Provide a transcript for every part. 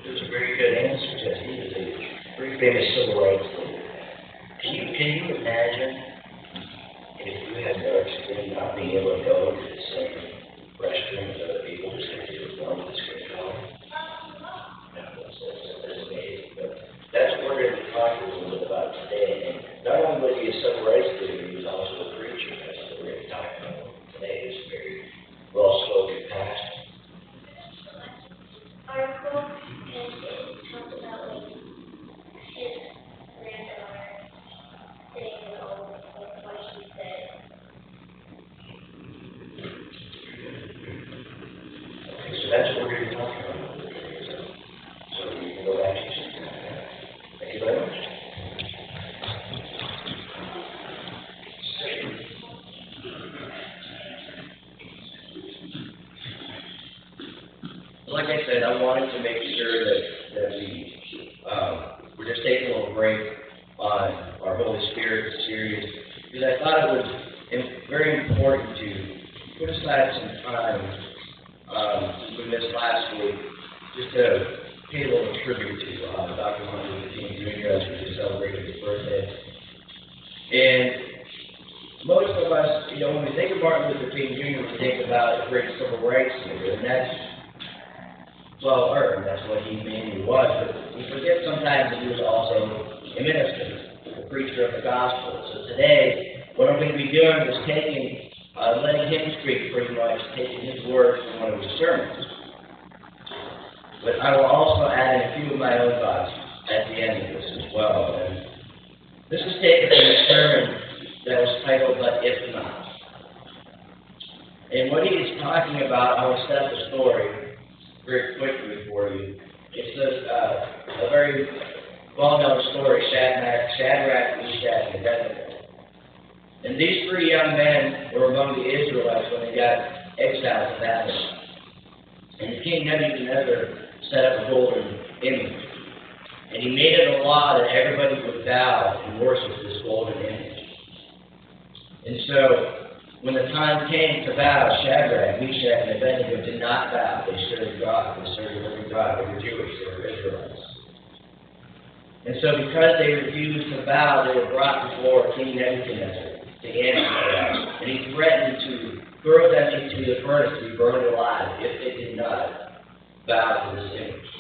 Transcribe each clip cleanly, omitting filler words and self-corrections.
It was a very good answer, Jesse. He was a very famous civil rights leader. Can you imagine if you had no experience not being able to go to the same restroom as other people just because you were born with a skin color? No, that's amazing. But that's what we're going to be talking a little bit about today. And not only was he a civil rights leader, he was also a preacher. That's what we're going to be talking about today. He was a very well-spoken pastor. Article, and it talks about like his granddaughter saying what she said. Okay, so that's what we're going to be talking about today. So you can go back to your seat. Thank you very much. Like I said, I wanted to make sure that we're just taking a little break on our Holy Spirit series, because I thought it was very important to put aside some time we missed last week just to pay a little tribute to Dr. Martin Luther King Jr. as we just celebrated his birthday. And most of us, when we think of Martin Luther King Jr., we think about a great civil rights leader, and that's well earned. That's what he mainly was. But we forget sometimes that he was also a minister, a preacher of the gospel. So today, what I'm going to be doing is letting him speak pretty much, taking his words from one of his sermons. But I will also add in a few of my own thoughts at the end of this as well. And this is taken from a sermon that was titled, "But If Not." And what he is talking about, I will set the story very quickly for you. It's a very well-known story, Shadrach, Meshach, and Abednego. And these three young men were among the Israelites when they got exiled to Babylon. And King Nebuchadnezzar set up a golden image. And he made it a law that everybody would bow and worship this golden image. And so, when the time came to bow, Shadrach, Meshach, and Abednego did not bow. They served God. They served the living God. They were Jewish. They were Israelites. And so because they refused to bow, they were brought before King Nebuchadnezzar to answer that. And he threatened to throw them into the furnace to be burned alive if they did not bow to this image.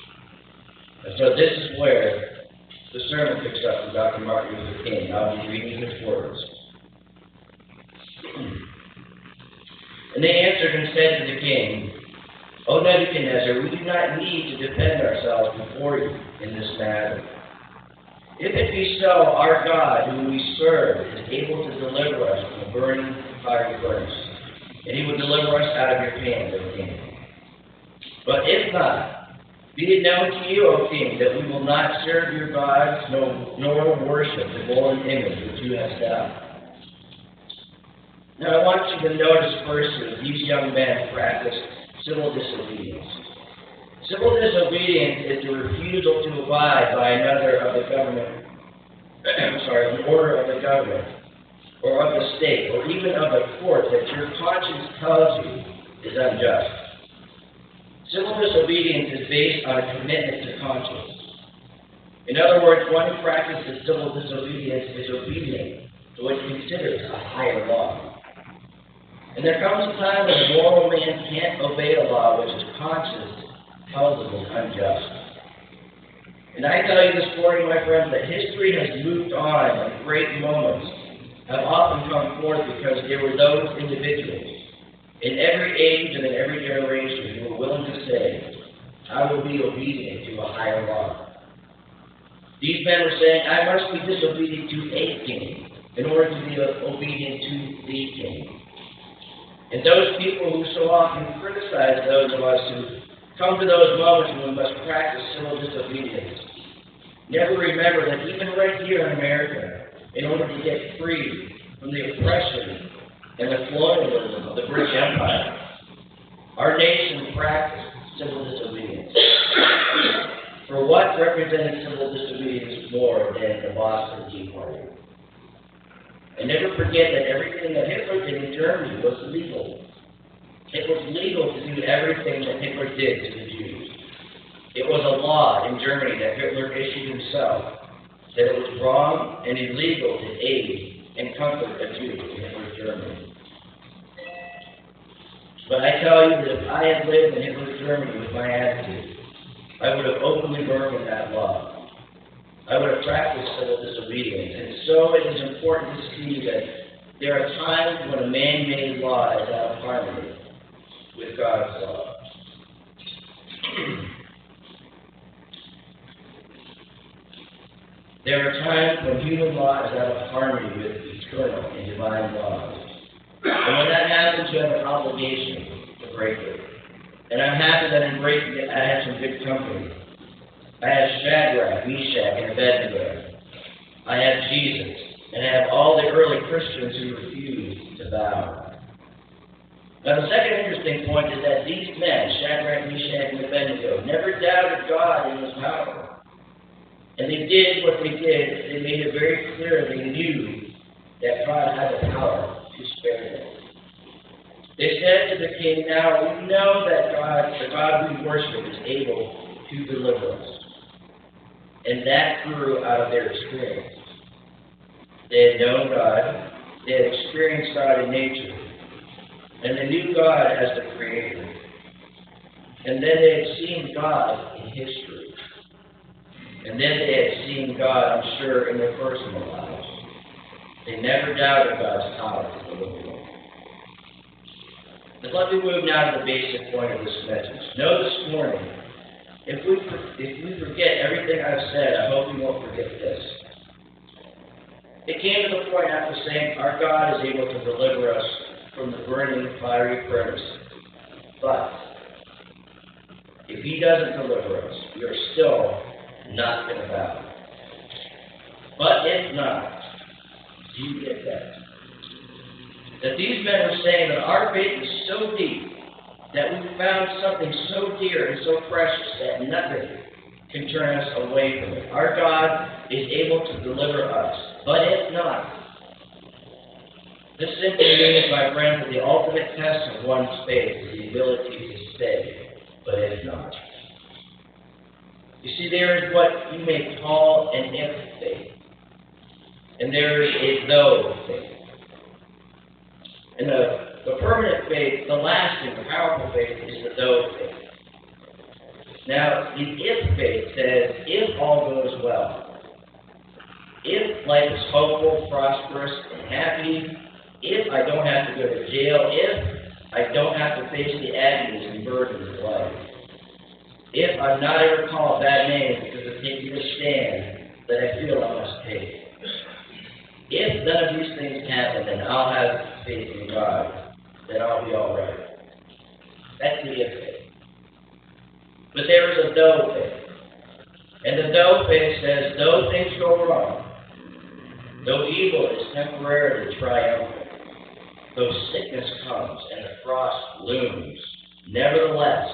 And so this is where the sermon picks up from Dr. Martin Luther King. I'll be reading his words. And they answered and said to the king, "O Nebuchadnezzar, we do not need to defend ourselves before you in this matter. If it be so, our God, whom we serve, is able to deliver us from the burning fiery furnace, and he will deliver us out of your hand, O king. But if not, be it known to you, O king, that we will not serve your gods, nor worship the golden image which you have set up." Now, I want you to notice first that these young men practiced civil disobedience. Civil disobedience is the refusal to abide by another of the government, an order of the government, or of the state, or even of a court that your conscience tells you is unjust. Civil disobedience is based on a commitment to conscience. In other words, one who practices civil disobedience is obedient to what he considers a higher law. And there comes a time when a moral man can't obey a law which his conscience tells him is unjust. And I tell you this morning, my friends, that history has moved on, and great moments have often come forth because there were those individuals in every age and in every generation who were willing to say, "I will be obedient to a higher law." These men were saying, "I must be disobedient to a king in order to be obedient to the king." And those people who so often criticize those of us who come to those moments when we must practice civil disobedience never remember that even right here in America, in order to get free from the oppression and the colonialism of the British Empire, our nation practiced civil disobedience. For what represented civil disobedience more than the Boston Tea Party? And never forget that everything that Hitler did in Germany was legal. It was legal to do everything that Hitler did to the Jews. It was was a law in Germany that Hitler issued himself that it was wrong and illegal to aid and comfort a Jew in Hitler's Germany. But I tell you that if I had lived in Hitler's Germany with my attitude, I would have openly broken that law. I would have practiced civil disobedience. And so it is important to see that there are times when a man-made law is out of harmony with God's law. There are times when human law is out of harmony with eternal and divine laws. And when that happens, you have an obligation to break it. And I'm happy that in breaking it, I have some good company. I have Shadrach, Meshach, and Abednego. I have Jesus, and I have all the early Christians who refused to bow. Now, the second interesting point is that these men, Shadrach, Meshach, and Abednego, never doubted God and His power. And they did what they did. They made it very clear they knew that God had the power to spare them. They said to the king, "Now we know that God, the God we worship, is able to deliver us." And that grew out of their experience. They had known God, they had experienced God in nature, and they knew God as the Creator. And then they had seen God in history. And then they had seen God, I'm sure, in their personal lives. They never doubted God's power to deliver them. But let me move now to the basic point of this message. Know this morning, if we forget everything I've said, I hope you won't forget this. It came to the point after saying our God is able to deliver us from the burning fiery furnace. But if He doesn't deliver us, we are still not going to bow. But if not, do you get that? That these men were saying that our faith is so deep that we found something so dear and so precious that nothing can turn us away from it. Our God is able to deliver us. But if not, this simply means, my friends, that the ultimate test of one's faith is the ability to say, but if not. You see, there is what you may call an if faith. And there is a though faith. And the permanent faith, the lasting, the powerful faith, is the though faith. Now, the if faith says, if all goes well, if life is hopeful, prosperous, and happy, if I don't have to go to jail, if I don't have to face the agonies and burdens of life, if I'm not ever called bad names because of taking a stand that I feel I must take, if none of these things happen, then I'll have faith in God, then I'll be all right. That's the if faith. But there is a though faith. And the though faith says, though things go wrong, though evil is temporarily triumphant, though sickness comes and the frost looms, nevertheless,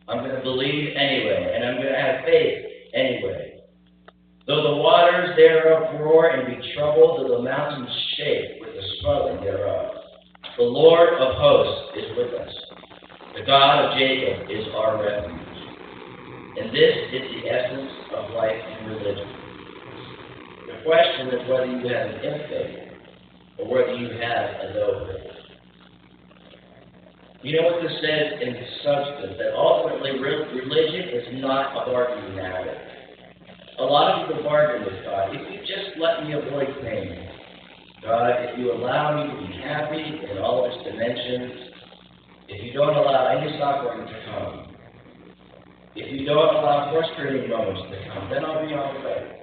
I'm going to believe anyway, and I'm going to have faith anyway. Though the waters thereof roar and be troubled, though the mountains shake with the swelling thereof, the Lord of hosts is with us. The God of Jacob is our refuge. And this is the essence of life and religion. The question is whether you have an if faith or whether you have a no faith. You know what this says in substance? That ultimately religion is not a bargaining matter. A lot of people bargain with God. If you just let me avoid pain, God, if you allow me to be happy in all of its dimensions, if you don't allow any suffering to come, if you don't allow frustrating moments to come, then I'll be all right.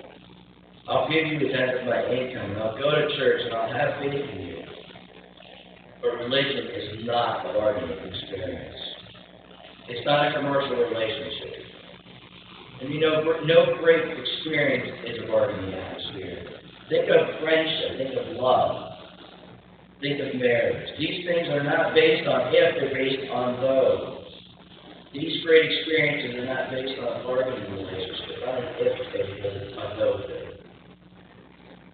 I'll give you a tenth of my income, and I'll go to church, and I'll have faith in you. But religion is not a bargaining experience. It's not a commercial relationship. And you know, no great experience is a bargaining atmosphere. Think of friendship, think of love, think of marriage. These things are not based on if, they're based on those. These great experiences are not based on a bargaining relationship, not an if faith, but a no faith.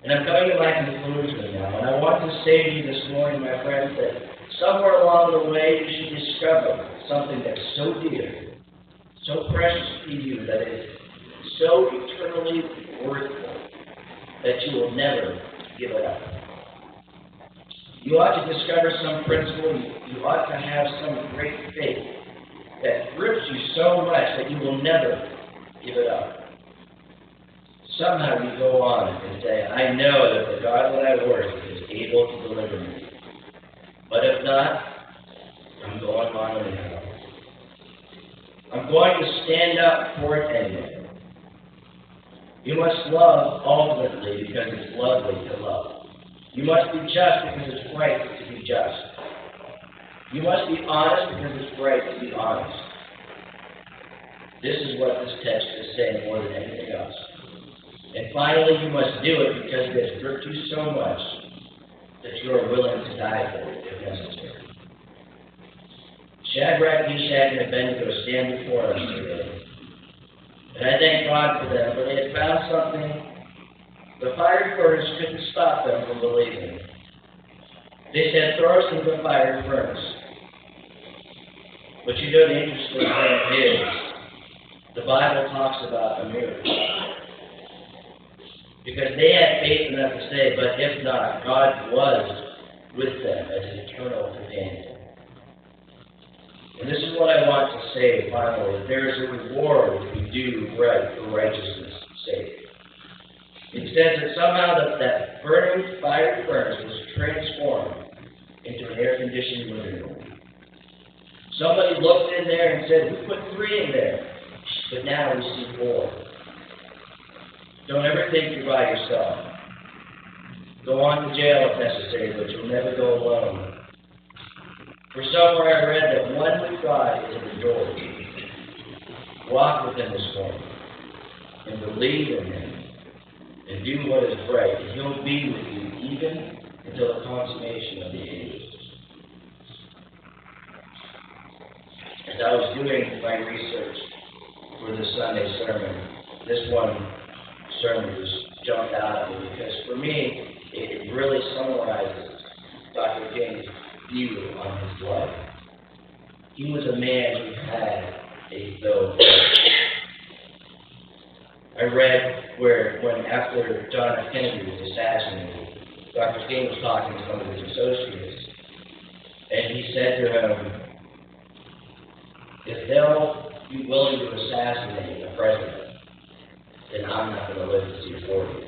And I'm coming to my conclusion now, and I want to say to you this morning, my friends, that somewhere along the way you should discover something that's so dear, so precious to you that it is so eternally worthful that you will never give it up. You ought to discover some principle. You ought to have some great faith that grips you so much that you will never give it up. Somehow you go on and say, I know that the God that I worship is able to deliver me. But if not, I'm going on anyhow. I'm going to stand up for it anyway. You must love ultimately because it's lovely to love. You must be just because it's right to be just. You must be honest because it's right to be honest. This is what this text is saying more than anything else. And finally, you must do it because it has gripped you so much that you are willing to die for it if necessary. Shadrach, Meshach, and Abednego stand before us today. And I thank God for them, for they had found something the fiery furnace couldn't stop them from believing. They said, throw us into the fiery furnace. But you know the interesting thing is, the Bible talks about a miracle. Because they had faith enough to say, but if not, God was with them as an eternal companion. And this is what I want to say finally, that there is a reward if we do right for righteousness' sake. It says that somehow that burning fiery furnace was transformed into an air-conditioned living room. Somebody looked in there and said, we put 3 in there, but now we see 4. Don't ever think you're by yourself. Go on to jail if necessary, but you'll never go alone. For somewhere I read that one with God is in the door. Walk with Him this morning and believe in Him and do what is right, and He'll be with you even until the consummation of the ages. As I was doing my research for this Sunday sermon, this one sermon just jumped out at me because for me, it really summarizes Dr. King's view on his life. He was a man who had a though. I read when after John F. Kennedy was assassinated, Dr. King was talking to some of his associates, and he said to him, if they'll be willing to assassinate a president, then I'm not going to live to see 40.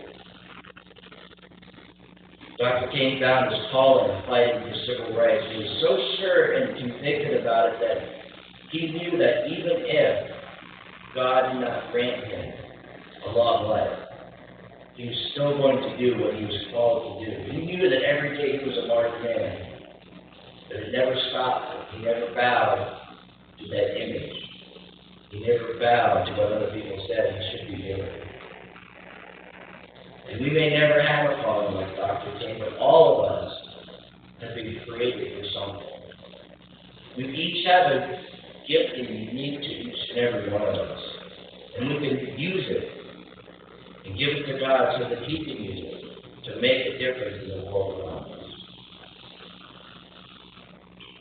Dr. King found his calling in fighting for civil rights. He was so sure and convicted about it that he knew that even if God did not grant him a long life, he was still going to do what he was called to do. He knew that every day he was a marked man, but it never stopped him. He never bowed to that image. He never bowed to what other people said he should be doing. And we may never have a calling like Dr. King, but all of us have been created for something. We each have a gift and unique to each and every one of us. And we can use it and give it to God so that He can use it to make a difference in the world around us.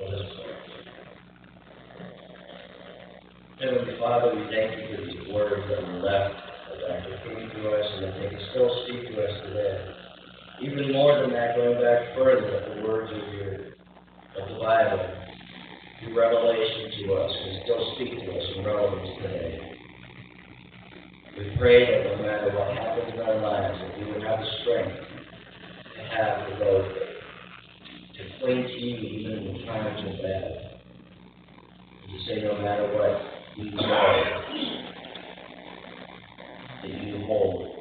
Let us pray. Heavenly Father, we thank you for these words that were left by Dr. King to us and that they can still speak to us today. Even more than that, going back further, the words of the Bible, through revelation to us, can still speak to us in relevance today. We pray that no matter what happens in our lives, that we would have the strength to have the road, to cling to you even when times are bad. And to say no matter what, we know that you hold